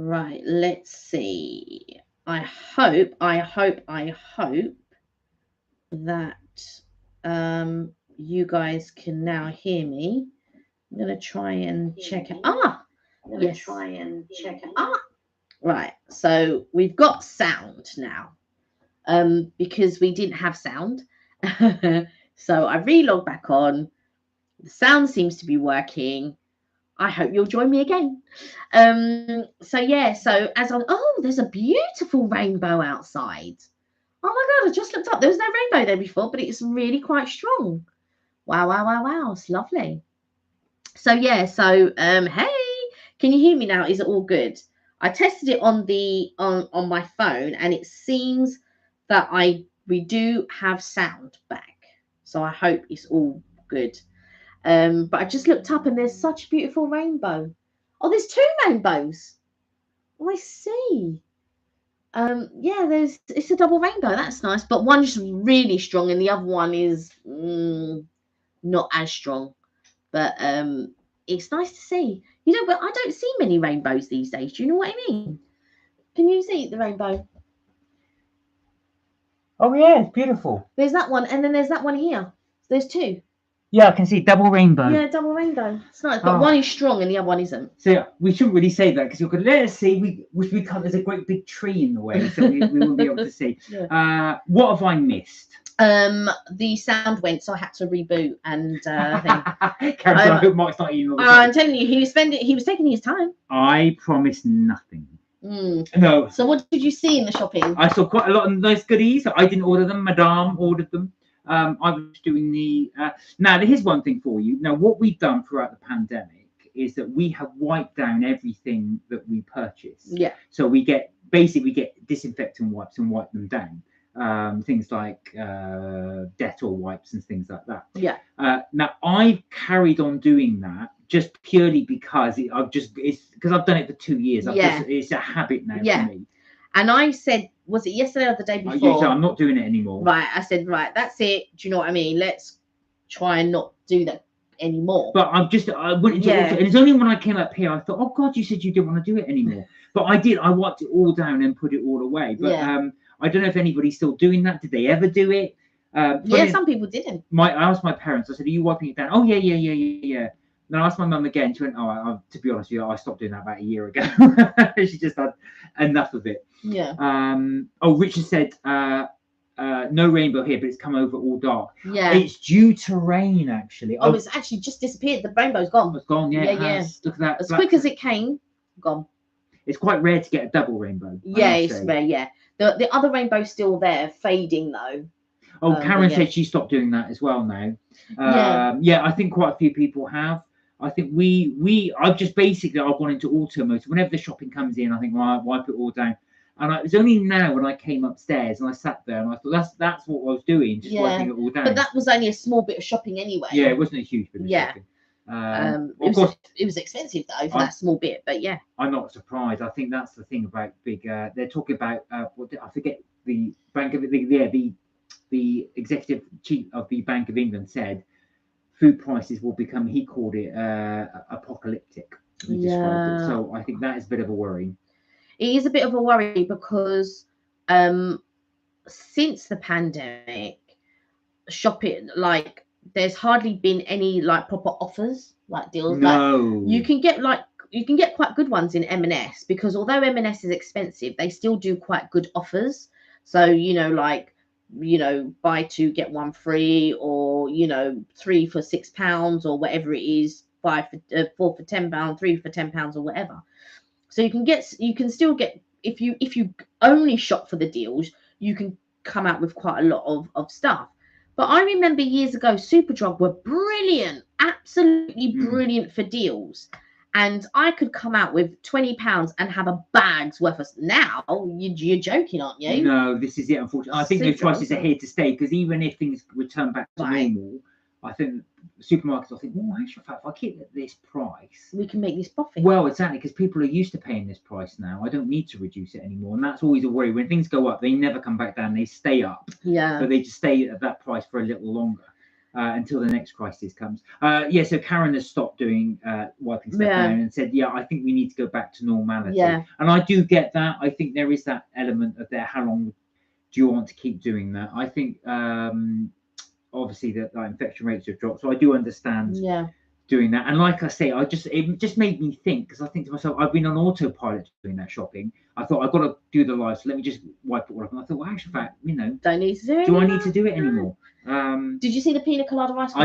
Right, let's see. I hope that you guys can now hear me. I'm gonna try and check it. Ah, yes. Right. So we've got sound now. Because we didn't have sound. So I re-logged back on. The sound seems to be working. I hope you'll join me again. So yeah, so as I'm there's a beautiful rainbow outside. Oh my god, I just looked up. There was no rainbow there before, but it's really quite strong. Wow, wow, wow, wow. It's lovely. So yeah, so hey, can you hear me now? Is it all good? I tested it on the on my phone and it seems that we do have sound back. So I hope it's all good. But I just looked up and there's such a beautiful rainbow. Oh, there's two rainbows. Oh, I see. Yeah, it's a double rainbow. That's nice. But one's really strong and the other one is not as strong. But it's nice to see. You know, but I don't see many rainbows these days. Do you know what I mean? Can you see the rainbow? Oh yeah, it's beautiful. There's that one, and then there's that one here. There's two. Yeah, I can see double rainbow. Yeah, double rainbow. It's nice, but one is strong and the other one isn't. So we shouldn't really say that because you're going to let us see. We can't. There's a great big tree in the way, so we won't be able to see. Yeah. What have I missed? The sound went, so I had to reboot and I hope Mike's not eating all the I'm telling you, he was taking his time. I promised nothing. No. So what did you see in the shopping? I saw quite a lot of nice goodies. I didn't order them. Madame ordered them. I was doing the. Now, here's one thing for you. Now, what we've done throughout the pandemic is that we have wiped down everything that we purchase. Yeah. So we get disinfectant wipes and wipe them down. Things like Dettol wipes and things like that. Yeah. Now I've carried on doing that just purely because I've done it for 2 years. It's a habit now for me. And I said, was it yesterday or the day before? Yeah, so I'm not doing it anymore. Right. I said, right, that's it. Do you know what I mean? Let's try and not do that anymore. But I went into and it's only when I came up here I thought, oh God, you said you didn't want to do it anymore. But I did. I wiped it all down and put it all away. But I don't know if anybody's still doing that. Did they ever do it? Some people didn't. I asked my parents. I said, "Are you wiping it down?" Oh yeah. Then I asked my mum again. She went, "Oh, to be honest with you, I stopped doing that about a year ago." She just had enough of it. Yeah. Richard said, "No rainbow here, but it's come over all dark." Yeah. It's due to rain actually. Oh, it's actually just disappeared. The rainbow's gone. It's gone. Yeah. Yeah. Look at that. As quick as it came, gone. It's quite rare to get a double rainbow. Yeah, it's rare. Yeah. The other rainbow's still there, fading though. Oh, Karen said she stopped doing that as well now. I think quite a few people have. I think I've gone into automotive. Whenever the shopping comes in, I think, well, I'll wipe it all down. And it was only now when I came upstairs and I sat there and I thought that's what I was doing, just wiping it all down. But that was only a small bit of shopping anyway. Yeah, it wasn't a huge bit of shopping. It was expensive though for that small bit, but yeah. I'm not surprised. I think that's the thing about big. They're talking about I forget the Bank of the executive chief of the Bank of England said food prices will become. He called it apocalyptic. He described it. So I think that is a bit of a worry. It is a bit of a worry because since the pandemic, shopping there's hardly been any proper offers, deals. No. You can get quite good ones in M&S because although M&S is expensive, they still do quite good offers. So buy two get one free, or 3 for £6 or whatever it is, 4 for £10, 3 for £10 or whatever. So you can still get, if you only shop for the deals, you can come out with quite a lot of stuff. But I remember years ago, Superdrug were brilliant, absolutely brilliant for deals. And I could come out with £20 and have a bag's worth of. Now you're joking, aren't you? No, this is it. Unfortunately, I think those prices are here to stay because even if things return back to normal, I think supermarkets will think, well, actually, if I keep at this price, we can make this profit. Well, exactly, because people are used to paying this price now. I don't need to reduce it anymore, and that's always a worry. When things go up, they never come back down; they stay up. Yeah, but they just stay at that price for a little longer. until the next crisis comes. Yeah, so Karen has stopped doing wiping stuff down and said, yeah, I think we need to go back to normality. Yeah. And I do get that. I think there is that element of there. How long do you want to keep doing that? I think obviously that infection rates have dropped, so I do understand doing that. And like I say, it just made me think, because I think to myself, I've been on autopilot doing that shopping. I thought I've got to do the live, so let me just wipe it all up. And I thought, well, actually, fact, don't need to do it. Do I need to do it anymore? Did you see the pina colada ice cream?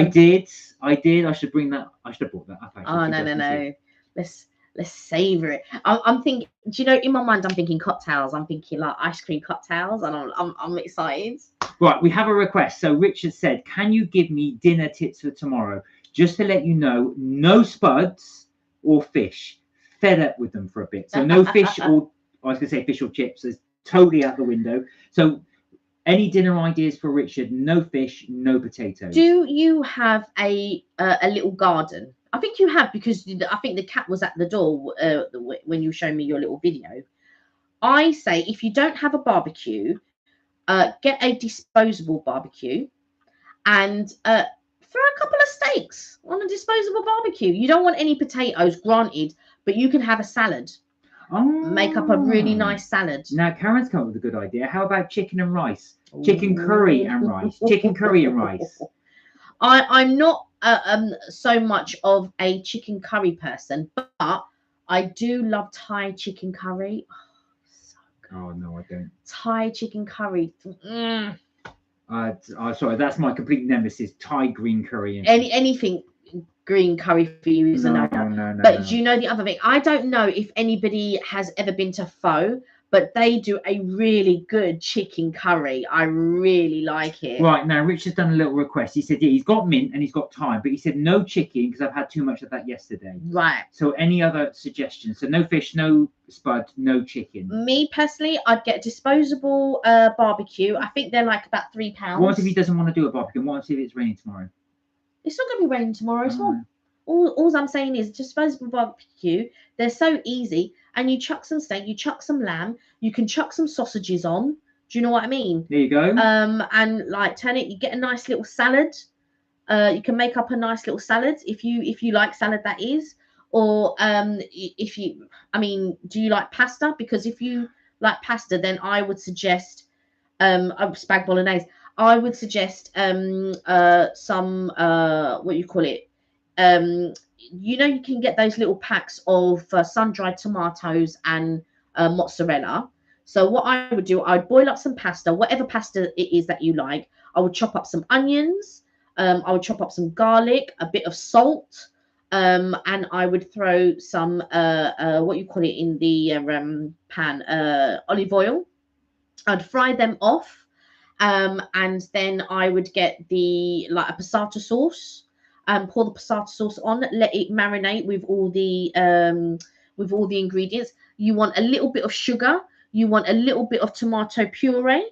I did. I should bring that. I should have brought that up. Actually, oh no. Let's savor it. I'm thinking. Do you know? In my mind, I'm thinking cocktails. I'm thinking like ice cream cocktails, and I'm excited. Right, we have a request. So Richard said, "Can you give me dinner tips for tomorrow? Just to let you know, no spuds or fish. Fed up with them for a bit. So no fish or I was going to say fish or chips. Is totally out the window. So." Any dinner ideas for Richard? No fish, no potatoes. Do you have a little garden? I think you have, because I think the cat was at the door when you showed me your little video. I say if you don't have a barbecue, get a disposable barbecue and throw a couple of steaks on a disposable barbecue. You don't want any potatoes, granted, but you can have a salad. Oh. Make up a really nice salad. Now Karen's come up with a good idea. How about chicken and rice? Chicken curry and rice. Chicken curry and rice. I'm not so much of a chicken curry person, but I do love Thai chicken curry. Oh no, I don't. Thai chicken curry. Sorry, that's my complete nemesis. Thai green curry. Anything green curry for you is a no. But do you know the other thing? I don't know if anybody has ever been to Pho, but they do a really good chicken curry. I really like it. Right, now Richard's done a little request. He said, yeah, he's got mint and he's got thyme, but he said no chicken because I've had too much of that yesterday. Right. So any other suggestions? So no fish, no spud, no chicken. Me personally, I'd get disposable barbecue. I think they're like about £3. What if he doesn't want to do a barbecue? What if it's raining tomorrow? It's not going to be raining tomorrow. All I'm saying is disposable barbecue. They're so easy. And you chuck some steak, you chuck some lamb, you can chuck some sausages on. Do you know what I mean? There you go. And like turn it, you get a nice little salad. You can make up a nice little salad if you like salad, that is. Or do you like pasta? Because if you like pasta, then I would suggest spag bolognese. I would suggest some what you call it. You can get those little packs of sun-dried tomatoes and mozzarella. So what I would do, I'd boil up some pasta, whatever pasta it is that you like. I would chop up some onions. I would chop up some garlic, a bit of salt, and I would throw some what you call it in the pan, olive oil. I'd fry them off, and then I would get a passata sauce. Pour the passata sauce on, let it marinate with all the ingredients. You want a little bit of sugar, you want a little bit of tomato puree,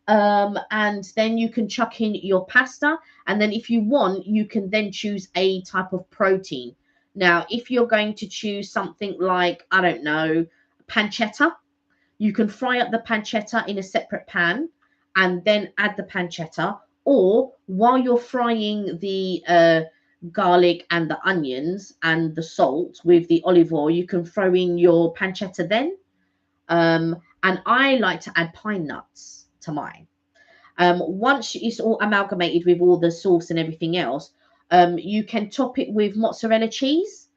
and then you can chuck in your pasta. And then if you want, you can then choose a type of protein. Now, if you're going to choose something like, I don't know, pancetta, you can fry up the pancetta in a separate pan and then add the pancetta. Or while you're frying the garlic and the onions and the salt with the olive oil, you can throw in your pancetta then. And I like to add pine nuts to mine. Once it's all amalgamated with all the sauce and everything else, you can top it with mozzarella cheese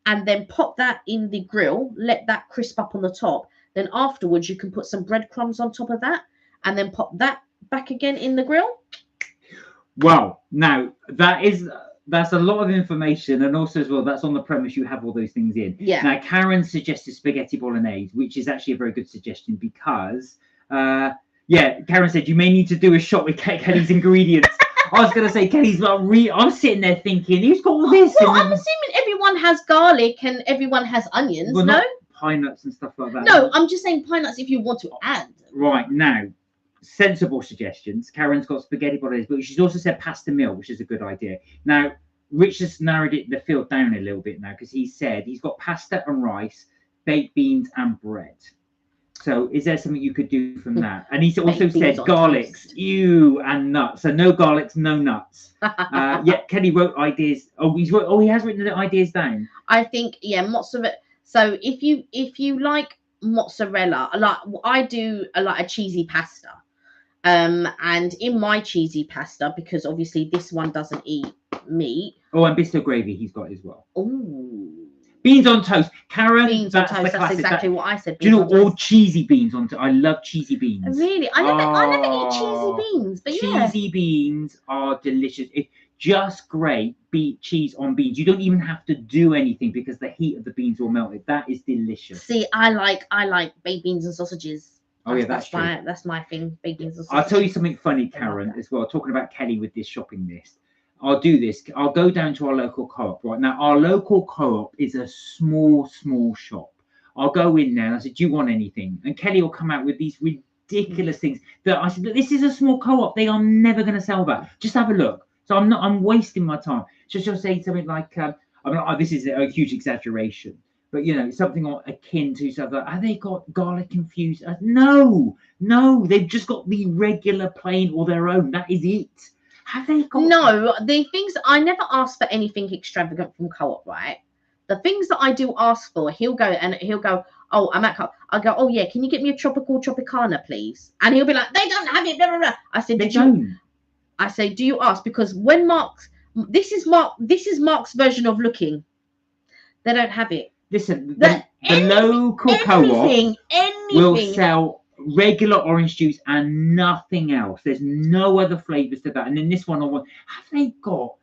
and then pop that in the grill, let that crisp up on the top. Then afterwards, you can put some breadcrumbs on top of that and then pop that back again in the grill. Wow. Now, that's a lot of information, and also as well, that's on the premise you have all those things in. Yeah. Now, Karen suggested spaghetti bolognese, which is actually a very good suggestion because, Karen said you may need to do a shot with Kelly's ingredients. I was going to say, Kelly's I'm sitting there thinking, who's got all this? Well, I'm assuming everyone has garlic and everyone has onions, well, no? Not pine nuts and stuff like that. No, I'm just saying pine nuts if you want to add. Right, now, sensible suggestions. Karen's got spaghetti bolognese, but she's also said pasta meal, which is a good idea. Now, Rich has narrowed the field down a little bit now because he said he's got pasta and rice, baked beans and bread. So is there something you could do from that? And he also Baked beans said on garlics, toast. ew, and nuts. So no garlics, no nuts. Yeah, Kenny wrote ideas. Oh, he has written the ideas down. I think, yeah, mozzarella. So if you like mozzarella, I do a like a cheesy pasta. And in my cheesy pasta, because obviously this one doesn't eat meat. Oh, and Bisto gravy he's got as well. Oh. Beans on toast, Karen. Beans on toast. That's exactly what I said. Do you know all cheesy beans on toast? I love cheesy beans. Really, I never eat cheesy beans, but cheesy beans are delicious. It's just great. Cheese on beans. You don't even have to do anything because the heat of the beans will melt it. That is delicious. See, I like baked beans and sausages. Oh yeah, that's true. That's my thing. Baked beans and sausages. I'll tell you something funny, Karen, as well. Talking about Kelly with this shopping list. I'll do this. I'll go down to our local co-op right now. Our local co-op is a small shop. I'll go in there and I said, "Do you want anything?" And Kelly will come out with these ridiculous things that I said, "This is a small co-op. They are never going to sell that. Just have a look." So I'm wasting my time. So she'll say something like, this is a huge exaggeration, but something akin to something like, have they got garlic infused? No, they've just got the regular plain or their own. That is it. Have they got? No, the things I never ask for anything extravagant from co-op, right? The things that I do ask for, he'll go, "Oh, I'm at co-op." I'll go, "Oh yeah, can you get me a tropical Tropicana, please?" And he'll be like, "They don't have it." Blah, blah, blah. I said, "They don't." I say, "Do you ask?" Because when this is Mark's version of looking. They don't have it. Listen, the local co-op will sell regular orange juice and nothing else. There's no other flavors to that. And then this one, have they got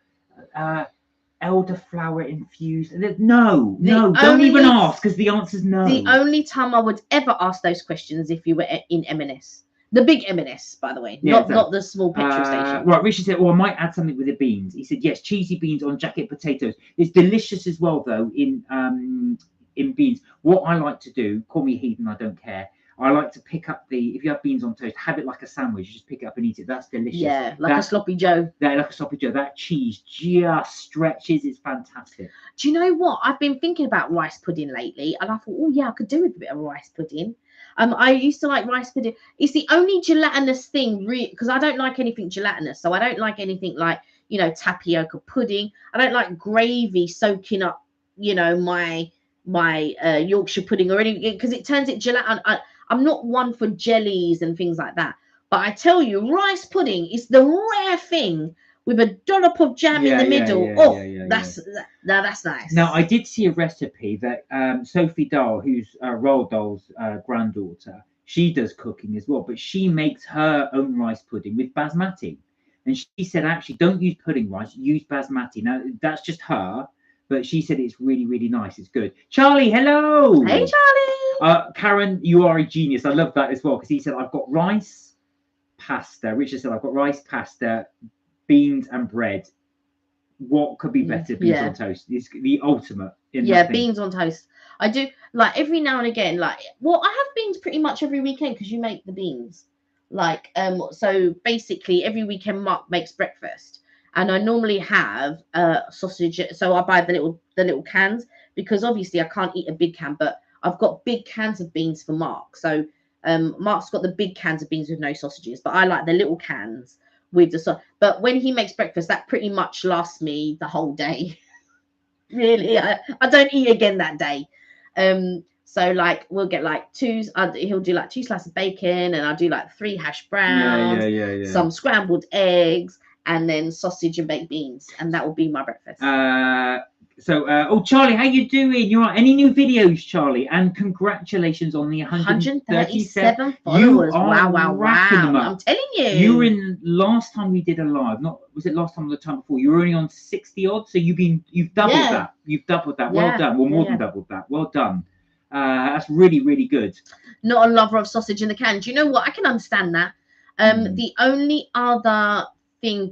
elderflower infused? No, don't even ask because the answer's no. The only time I would ever ask those questions if you were in M&S. The big M&S, by the way, not the small petrol station. Right, Richard said, I might add something with the beans. He said, yes, cheesy beans on jacket potatoes. It's delicious as well, though, in beans. What I like to do, call me heathen, I don't care. I like to pick up if you have beans on toast, have it like a sandwich. You just pick it up and eat it. That's delicious. Yeah, a sloppy Joe. Like a sloppy Joe. That cheese just stretches. It's fantastic. Do you know what? I've been thinking about rice pudding lately, and I thought, oh yeah, I could do with a bit of rice pudding. I used to like rice pudding. It's the only gelatinous thing, because I don't like anything gelatinous. So I don't like anything like, tapioca pudding. I don't like gravy soaking up, my Yorkshire pudding or anything, because it turns it gelatin. I'm not one for jellies and things like that. But I tell you, rice pudding is the rare thing with a dollop of jam in the middle. That's nice. Now, I did see a recipe that Sophie Dahl, who's Roald Dahl's granddaughter, she does cooking as well, but she makes her own rice pudding with basmati. And she said, actually, don't use pudding rice, use basmati. Now, that's just her, but she said it's really, really nice. It's good. Charlie, hello. Hey, Charlie. Karen, you are a genius. I love that as well, because he said, I've got rice, pasta. Richard said, I've got rice, pasta, beans and bread. What could be better? Beans on toast. It's the ultimate. Beans on toast. I do like every now and again. I have beans pretty much every weekend because you make the beans. So basically every weekend Mark makes breakfast, and I normally have sausage. So I buy the little cans because obviously I can't eat a big can, but I've got big cans of beans for Mark. So Mark's got the big cans of beans with no sausages, but I like the little cans with the sauce. But when he makes breakfast, that pretty much lasts me the whole day. Really, I don't eat again that day. So we'll get he'll do 2 slices of bacon, and I'll do 3 hash browns, some scrambled eggs, and then sausage and baked beans, and that will be my breakfast. Charlie, how you doing? You're right. Any new videos, Charlie? And congratulations on the 137 followers. Wow. I'm telling you. You were in last time we did a live. Was it last time or the time before? You were only on 60 odd, so you've doubled that. You've doubled that. Well done. Well, more than doubled that. Well done. That's really, really good. Not a lover of sausage in the can. Do you know what? I can understand that. The only other thing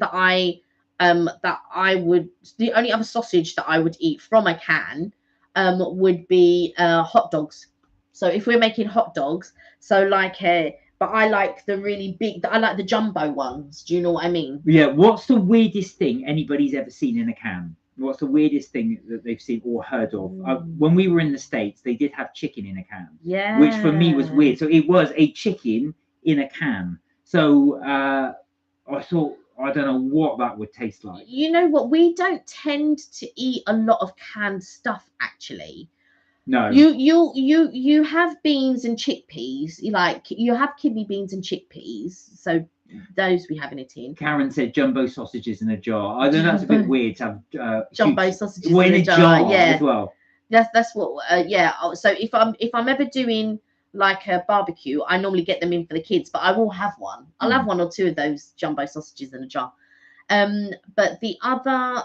the only other sausage that I would eat from a can would be hot dogs. So if we're making hot dogs, but I like the really big, I like the jumbo ones. Do you know what I mean? Yeah. What's the weirdest thing anybody's ever seen in a can? What's the weirdest thing that they've seen or heard of? Mm. When we were in the States, they did have chicken in a can, Yeah. which for me was weird. So it was a chicken in a can. So I thought, I don't know what that would taste like. You know what? We don't tend to eat a lot of canned stuff, actually. No. You have beans and chickpeas. You have kidney beans and chickpeas. So those we have in a tin. Karen said jumbo sausages in a jar. I know that's a bit weird to have Jumbo sausages in a jar yeah. as well. That's what. Yeah. So if I'm ever doing like a barbecue, I normally get them in for the kids, but I will have one. I'll have 1 or 2 of those jumbo sausages in a jar. But the other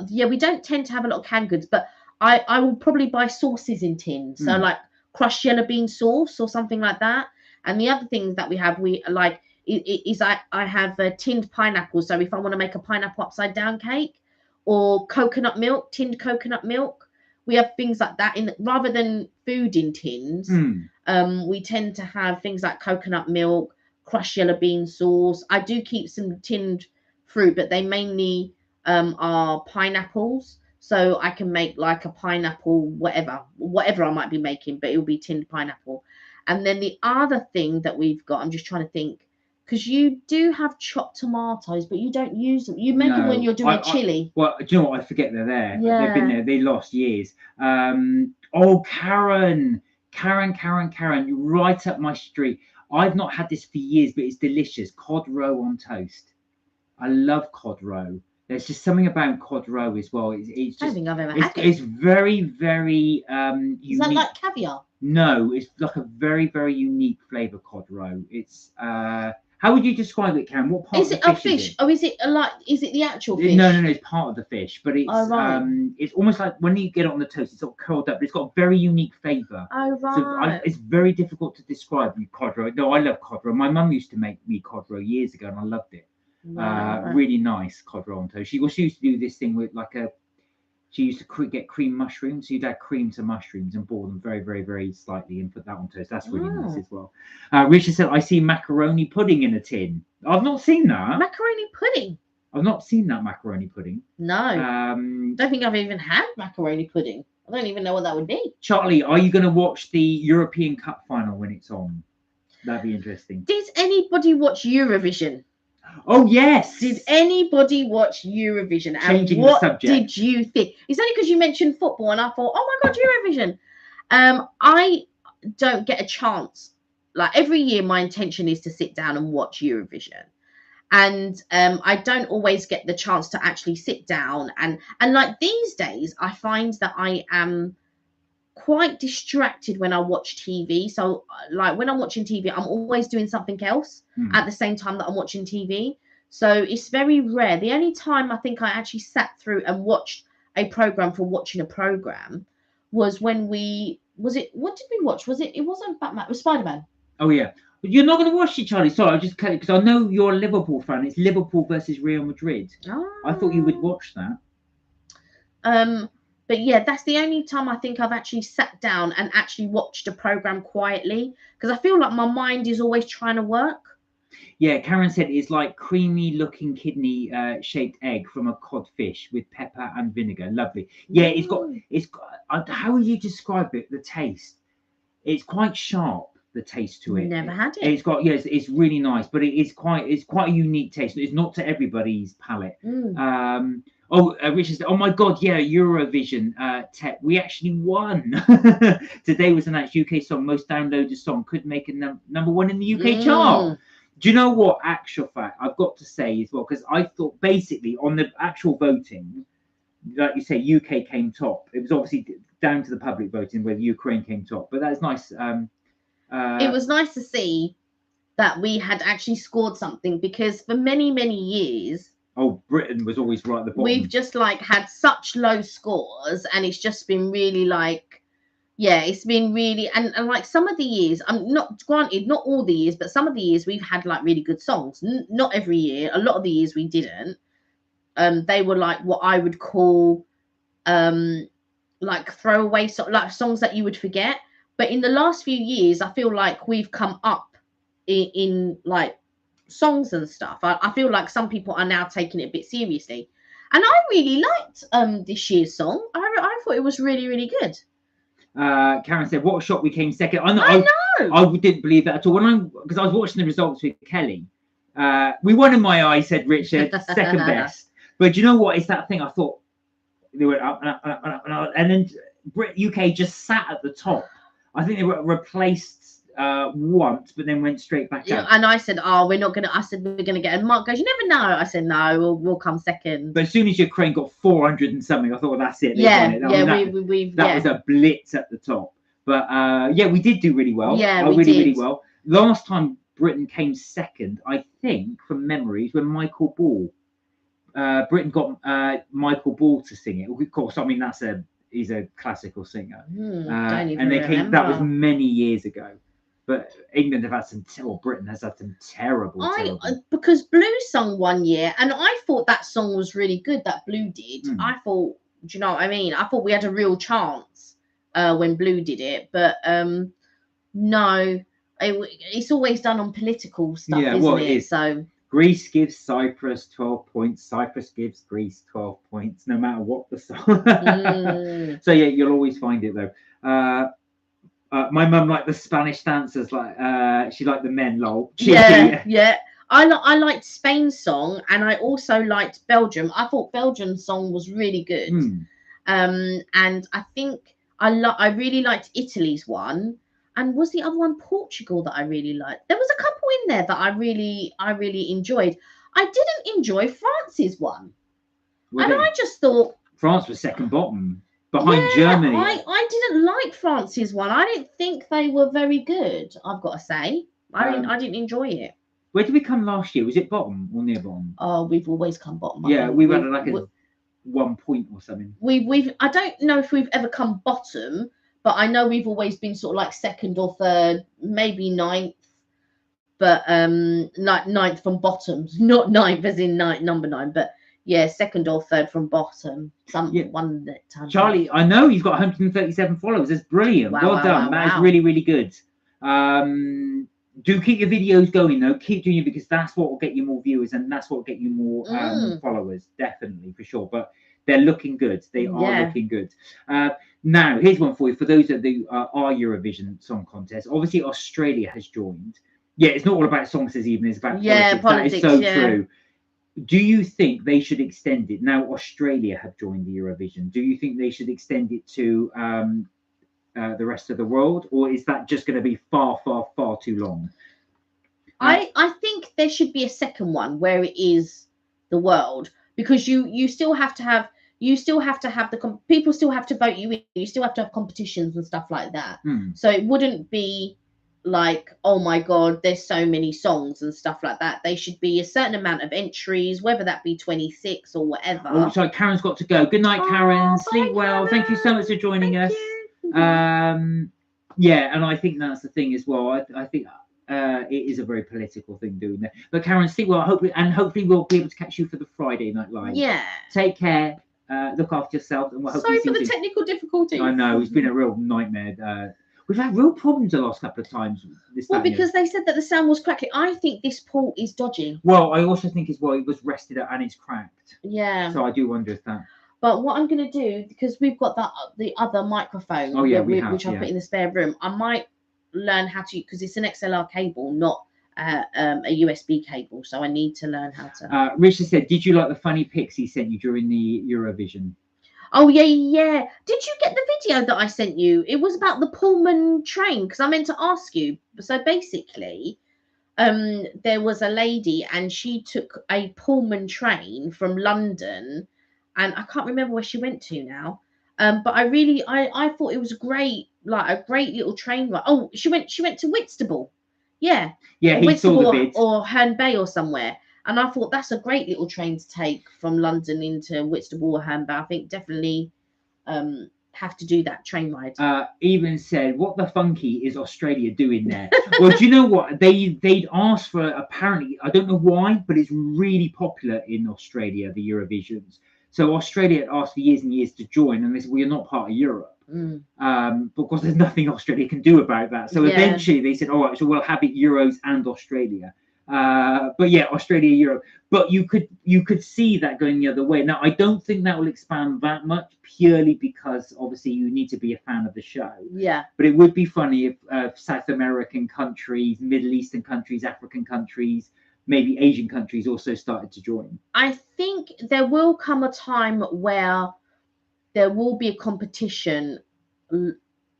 yeah, we don't tend to have a lot of canned goods, but I will probably buy sauces in tins. So like crushed yellow bean sauce or something like that. And the other things that we have, I have a tinned pineapple. So if I want to make a pineapple upside down cake, or coconut milk, tinned coconut milk, we have things like that rather than food in tins. We tend to have things like coconut milk, crushed yellow bean sauce. I do keep some tinned fruit, but they mainly are pineapples. So I can make like a pineapple, whatever I might be making, but it'll be tinned pineapple. And then the other thing that we've got, I'm just trying to think, because you do have chopped tomatoes, but you don't use them. You make them when you're doing chili. Well, do you know what? I forget they're there. Yeah. They've been there. They lost years. Oh, Karen, right up my street. I've not had this for years, but it's delicious. Cod roe on toast. I love cod roe. There's just something about cod roe as well. It's just, I don't think I've ever had it. It's very, very unique. Is that like caviar? No, it's like a very, very unique flavour cod roe. It's how would you describe it, Karen? What part is of it the a fish? is it? Or is it the actual fish? No, it's part of the fish, but it's right. It's almost like when you get it on the toast, it's sort of curled up, but it's got a very unique flavour. Oh right. So it's very difficult to describe cod roe. No, I love cod roe. My mum used to make me cod roe years ago, and I loved it. Right. Really nice cod roe on toast. She used to do this thing with she used to get cream mushrooms. So you'd add cream to mushrooms and boil them very, very, very slightly and put that on toast. That's really nice as well. Richard said, I see macaroni pudding in a tin. I've not seen that. Macaroni pudding? I've not seen that macaroni pudding. No. Don't think I've even had macaroni pudding. I don't even know what that would be. Charlie, are you going to watch the European Cup final when it's on? That'd be interesting. Did anybody watch Eurovision? Oh, yes. Did anybody watch Eurovision? Changing the subject. What did you think? It's only because you mentioned football and I thought, oh my God, Eurovision. I don't get a chance. Like every year, my intention is to sit down and watch Eurovision. And I don't always get the chance to actually sit down. And like these days, I find that I am quite distracted when I watch TV. So like when I'm watching TV, I'm always doing something else at the same time that I'm watching TV. So it's very rare. The only time I think I actually sat through and watched a program for watching a program was when what did we watch? It wasn't Batman, it was Spider-Man. Oh yeah. But you're not going to watch it, Charlie. Sorry, I just cut it because I know you're a Liverpool fan. It's Liverpool versus Real Madrid. I thought you would watch that. But yeah, that's the only time I think I've actually sat down and actually watched a program quietly because I feel like my mind is always trying to work. Yeah, Karen said it's like creamy looking kidney shaped egg from a codfish with pepper and vinegar. Lovely. Yeah, it's got how would you describe it? The taste. It's quite sharp, the taste to it. Never had it. It's really nice, but it's quite a unique taste. It's not to everybody's palate. Richard said, oh my God, yeah, Eurovision tech. We actually won. Today was announced UK song, most downloaded song, could make a number one in the UK chart. Do you know what? Actual fact, I've got to say as well, because I thought basically on the actual voting, like you say, UK came top. It was obviously down to the public voting whether Ukraine came top, but that's nice. It was nice to see that we had actually scored something because for many, many years, Britain was always right at the bottom. We've just had such low scores, and it's just been really it's been really and like some of the years. I'm not granted, not all the years, but some of the years we've had really good songs. Not every year. A lot of the years we didn't. They were what I would call throwaway songs that you would forget. But in the last few years, I feel like we've come up in songs and stuff. I feel like some people are now taking it a bit seriously. And I really liked this year's song. I thought it was really, really good. Karen said, "What shot we came second?" I know. I didn't believe that at all. Because I was watching the results with Kelly. We won in my eyes, said Richard, second best. But do you know what? It's that thing. I thought they went up and up and up and up, and up, and then UK just sat at the top. I think they were replaced once, but then went straight back up. And I said, "Oh, we're not gonna." I said, "We're gonna get." And Mark goes, "You never know." I said, "No, we'll come second." But as soon as Ukraine got 400 and something, I thought, well, that's it. That was a blitz at the top. But we did do really well. Yeah, we did really well. Last time Britain came second, I think, from memories, when Michael Ball. Britain got Michael Ball to sing it. Of course, I mean he's a classical singer, and they came. That was many years ago. But England have had Britain has had some terrible. Because Blue sung one year, and I thought that song was really good. That Blue did. I thought, do you know what I mean? I thought we had a real chance when Blue did it, but no, it's always done on political stuff, isn't it? So Greece gives Cyprus 12 points. Cyprus gives Greece 12 points, no matter what the song. So yeah, you'll always find it though. My mum liked the Spanish dancers, she liked the men, lol. Yeah. I liked Spain's song, and I also liked Belgium. I thought Belgium's song was really good. And I think I really liked Italy's one. And was the other one Portugal that I really liked? There was a couple in there that I really enjoyed. I didn't enjoy France's one, I just thought France was second bottom. Behind Germany. I didn't like France's one. I didn't think they were very good, I've got to say. I didn't enjoy it. Where did we come last year? Was it bottom or near bottom? Oh, we've always come bottom. Yeah, we've had like a 1 point or something. I don't know if we've ever come bottom, but I know we've always been sort of like second or third, maybe ninth. But like ninth from bottom, not ninth as in number 9, but yeah, second or third from bottom. One time. Charlie, I know you've got 137 followers. That's brilliant. Well done. That is really, really good. Do keep your videos going though. Keep doing it, because that's what will get you more viewers, and that's what will get you more followers. Definitely, for sure. But they're looking good. They are looking good. Now, here's one for you. For those that do our Eurovision Song Contest, obviously Australia has joined. Yeah, it's not all about songs this evening. It's about politics. That is so true. Do you think they should extend it? Now Australia have joined the Eurovision. Do you think they should extend it to the rest of the world, or is that just going to be far, far, far too long? I think there should be a second one where it is the world, because you still have to have the people still have to vote you in. You still have to have competitions and stuff like that. So it wouldn't be like, oh my god, there's so many songs and stuff like that. They should be a certain amount of entries, whether that be 26 or whatever. Oh, sorry, Karen's got to go. Good night, Karen. Sleep well. Karen. Thank you so much for joining us. Yeah, and I think that's the thing as well. I think it is a very political thing doing that. But Karen, sleep well. Hopefully we'll be able to catch you for the Friday Night Live. Yeah. Take care. Look after yourself, and we'll hope. Sorry for the technical difficulties. I know, it's been a real nightmare. We've had real problems the last couple of times. Because they said that the sound was crackling. I think this port is dodgy. Well, I also think as well it was rested and it's cracked. Yeah. So I do wonder if that. But what I'm going to do, because we've got the other microphone, which I put in the spare room, I might learn how to, because it's an XLR cable, not a USB cable. So I need to learn how to. Richard said, "Did you like the funny pics he sent you during the Eurovision?" Oh yeah. Did you get the video that I sent you? It was about the Pullman train, because I meant to ask you. So basically, there was a lady and she took a Pullman train from London, and I can't remember where she went to now. But I thought it was great, like a great little train ride. Oh, she went to Whitstable. Yeah. Yeah, he saw the bit. Or Herne Bay or somewhere. And I thought that's a great little train to take from London into Whitstable or Herne Bay. I think definitely have to do that train ride. Even said, "What the funky is Australia doing there?" Well, do you know what? They'd asked for, apparently, I don't know why, but it's really popular in Australia, the Eurovisions. So Australia had asked for years and years to join, and they said, "We are not part of Europe." Because there's nothing Australia can do about that. So eventually they said, "All right, so we'll have it Euros and Australia." But yeah, Australia, Europe. But you could see that going the other way. Now, I don't think that will expand that much, purely because obviously you need to be a fan of the show. Yeah. But it would be funny if South American countries, Middle Eastern countries, African countries, maybe Asian countries also started to join. I think there will come a time where there will be a competition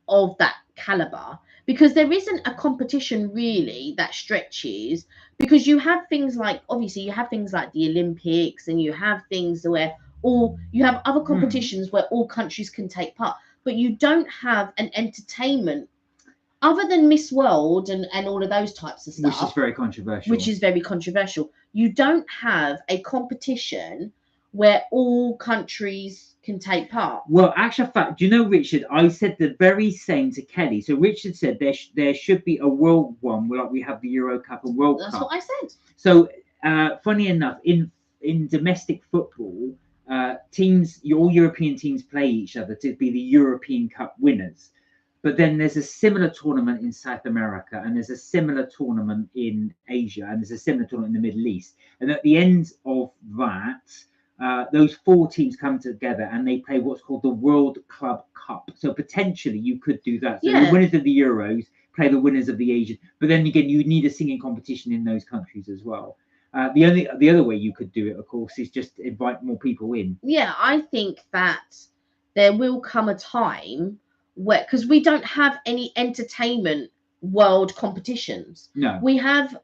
of that caliber, because there isn't a competition really that stretches, because you have things like, obviously you have things like the Olympics, and you have things where you have other competitions where all countries can take part, but you don't have an entertainment other than Miss World and all of those types of stuff, which is very controversial. You don't have a competition where all countries can take part. Well, actual fact, do you know, Richard, I said the very same to Kelly. So Richard said there should be a world one, like we have the Euro Cup and World Cup. That's what I said. So funny enough, in domestic football, teams, all European teams play each other to be the European Cup winners. But then there's a similar tournament in South America, and there's a similar tournament in Asia, and there's a similar tournament in the Middle East. And at the end of that, those 4 teams come together and they play what's called the World Club Cup. So potentially you could do that. So the winners of the Euros play the winners of the Asian. But then again, you need a singing competition in those countries as well. The other way you could do it, of course, is just invite more people in. Yeah, I think that there will come a time where, because we don't have any entertainment world competitions. No. We have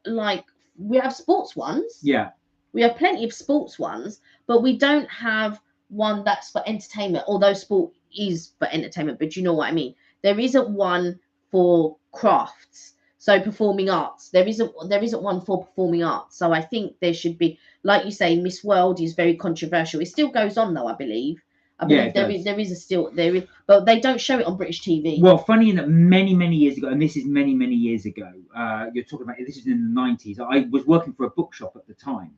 sports ones. Yeah. We have plenty of sports ones, but we don't have one that's for entertainment, although sport is for entertainment, but you know what I mean. There isn't one for crafts, so performing arts. There isn't one for performing arts. So I think there should be, like you say, Miss World is very controversial. It still goes on though, I believe. There is, but they don't show it on British TV. Well, funny enough, many years ago, and this is many years ago, you're talking about, this is in the 90s. I was working for a bookshop at the time,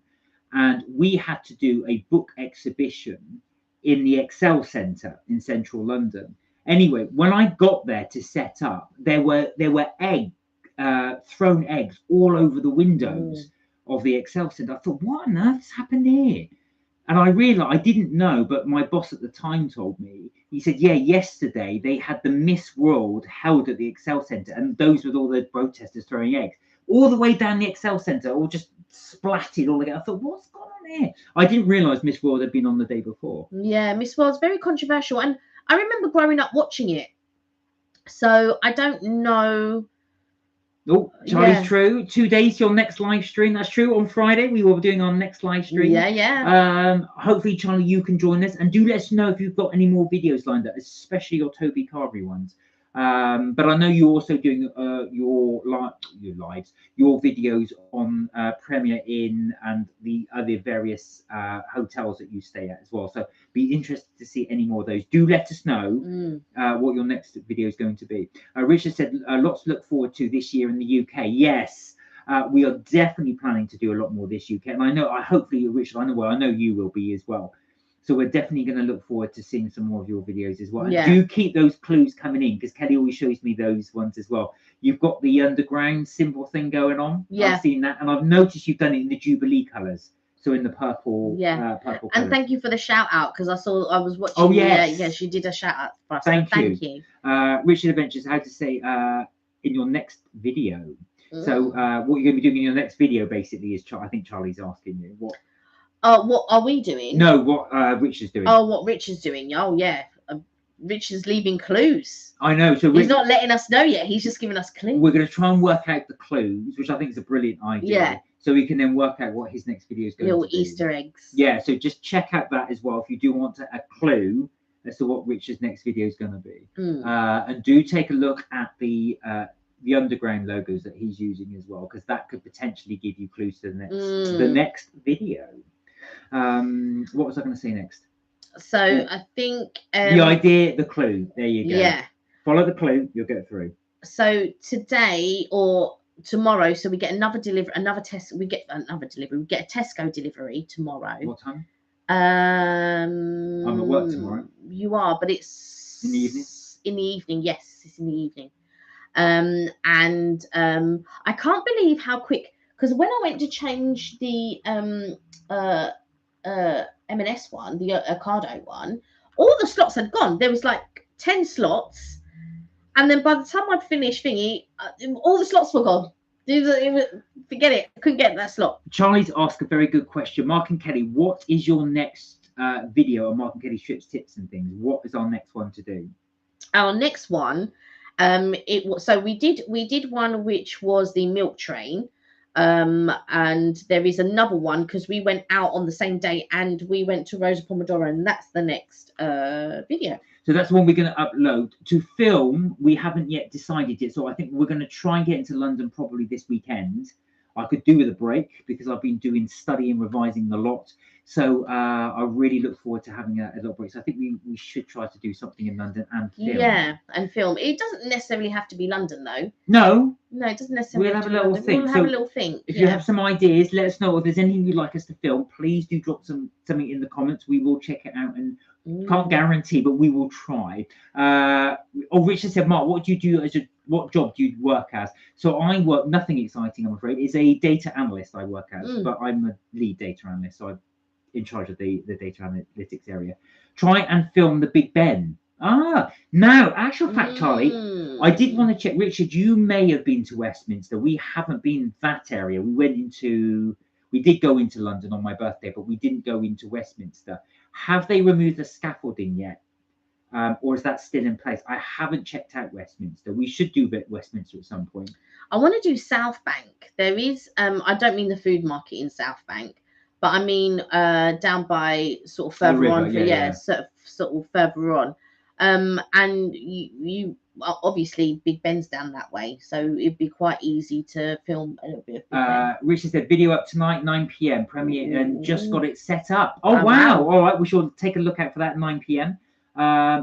and we had to do a book exhibition in the Excel Centre in central London. Anyway, when I got there to set up, there were thrown eggs all over the windows of the Excel Centre. I thought, what on earth's happened here? And I realised, I didn't know, but my boss at the time told me. He said, yeah, yesterday they had the Miss World held at the Excel Centre, and those with all the protesters throwing eggs all the way down the Excel Centre, all just splattered all together. I thought, what's going on here? I didn't realise Miss World had been on the day before. Yeah, Miss World's very controversial, and I remember growing up watching it. So I don't know. Oh, Charlie's true. 2 days till next live stream. That's true. On Friday, we will be doing our next live stream. Yeah. Hopefully, Charlie, you can join us, and do let us know if you've got any more videos lined up, especially your Toby Carvery ones. But I know you're also doing your videos on Premier Inn and the other various hotels that you stay at as well. So be interested to see any more of those. Do let us know what your next video is going to be. Richard said lots to look forward to this year in the UK. Yes, we are definitely planning to do a lot more this UK, and I know, hopefully, Richard, I know you will be as well. So we're definitely going to look forward to seeing some more of your videos as well. Yeah. And do keep those clues coming in, because Kelly always shows me those ones as well. You've got the underground symbol thing going on. Yeah. I've seen that, and I've noticed you've done it in the Jubilee colours. So in the purple. Yeah. Purple and colours. thank you for the shout out, because I was watching. Oh yes. Yeah, she did a shout out for us. Thank you. Richard Adventures, how to say in your next video. So what you're going to be doing in your next video basically is, I think Charlie's asking you what. What are we doing? No, what Richard's doing. Oh, what Richard's doing. Oh, yeah. Richard's leaving clues. I know. So he's not letting us know yet. He's just giving us clues. We're going to try and work out the clues, which I think is a brilliant idea. Yeah. So we can then work out what his next video is going to be. Little Easter eggs. Yeah. So just check out that as well if you do want a clue as to what Richard's next video is going to be. And do take a look at the underground logos that he's using as well, because that could potentially give you clues to the next video. What was I going to say next? So I think the idea, the clue. There you go. Yeah. Follow the clue, you'll get through. So today or tomorrow, so we get another delivery, we get a Tesco delivery tomorrow. What time? I'm at work tomorrow. You are, but it's in the evening. In the evening, yes, it's in the evening. And I can't believe how quick, because when I went to change the M&S one, the Ocado one, all the slots had gone. There was like 10 slots, and then by the time I'd finished thingy, all the slots were gone. Forget it. I couldn't get that slot. Charlie's asked a very good question. Mark and Kelly, what is your next video on Mark and Kelly Strips, Tips and Things? What is our next one to do? Our next one, it was, so we did one which was the milk train, and there is another one because we went out on the same day and we went to Rosa Pomodoro, and that's the next video. So that's the one we're going to upload. To film, we haven't yet decided it. So I think we're going to try and get into London probably this weekend. I could do with a break because I've been doing studying, revising a lot. So I really look forward to having a little break. So I think we should try to do something in London and film. Yeah, and film. It doesn't necessarily have to be London, though. No, it doesn't necessarily. We'll have a little think. We'll have a little think. If you have some ideas, let us know. If there's anything you'd like us to film, please do drop something in the comments. We will check it out and can't guarantee, but we will try. Richard said, Mark, what do you do what job do you work as? So I work nothing exciting, I'm afraid. It's a data analyst I work as, but I'm a lead data analyst, so I'm in charge of the data analytics area. Try and film the Big Ben. Now, actual fact, Charlie, I did want to check. Richard, you may have been to Westminster. We haven't been that area. We did go into London on my birthday, but we didn't go into Westminster. Have they removed the scaffolding yet? Or is that still in place? I haven't checked out Westminster. We should do Westminster at some point. I want to do South Bank. There is, I don't mean the food market in South Bank, but I mean down by sort of further on. Sort of further on. And you obviously Big Ben's down that way, so it'd be quite easy to film a little bit of Big Ben. Richard said video up tonight, 9 p.m. premiere, and just got it set up. Oh wow. All right, we should take a look out for that 9 p.m.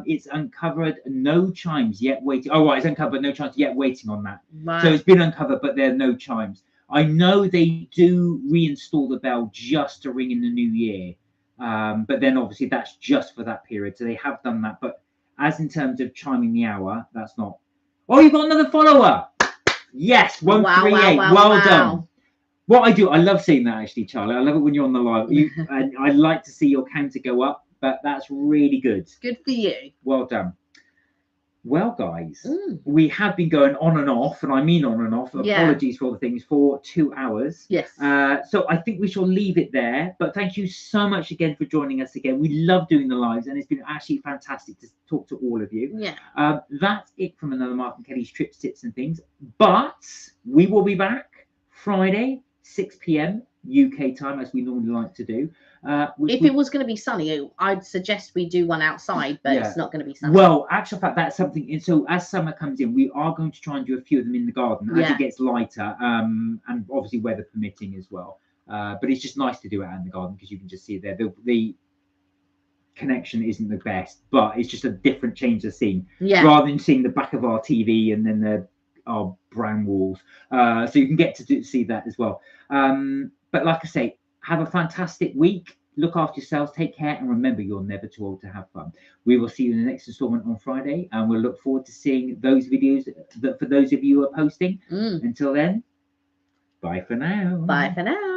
It's uncovered, no chimes yet waiting. Oh right, it's uncovered, no chimes yet waiting on that. Right. So it's been uncovered, but there are no chimes. I know they do reinstall the bell just to ring in the new year, but then obviously that's just for that period, so they have done that. But as in terms of chiming the hour, that's not. Oh, you've got another follower. Yes, 138. Well done. What I do, I love seeing that actually, Charlie. I love it when you're on the live. And I like to see your counter go up, but that's really good. Good for you. Well done. Well, guys, we have been going on and off, and I mean on and off. Apologies for all the things, for 2 hours. Yes. So I think we shall leave it there. But thank you so much again for joining us again. We love doing the lives, and it's been actually fantastic to talk to all of you. Yeah. That's it from another Mark and Kelly's Trips, Tips and Things. But we will be back Friday, 6 p.m. UK time, as we normally like to do. If it was going to be sunny, I'd suggest we do one outside, but it's not going to be sunny. Well, actual fact, that's something. And so as summer comes in, we are going to try and do a few of them in the garden as it gets lighter, and obviously weather permitting as well. But it's just nice to do it out in the garden because you can just see it there. The connection isn't the best, but it's just a different change of scene rather than seeing the back of our TV and then our brown walls. So you can get to see that as well. But like I say, have a fantastic week. Look after yourselves. Take care. And remember, you're never too old to have fun. We will see you in the next installment on Friday. And we'll look forward to seeing those videos that for those of you who are posting. Until then, bye for now. Bye for now.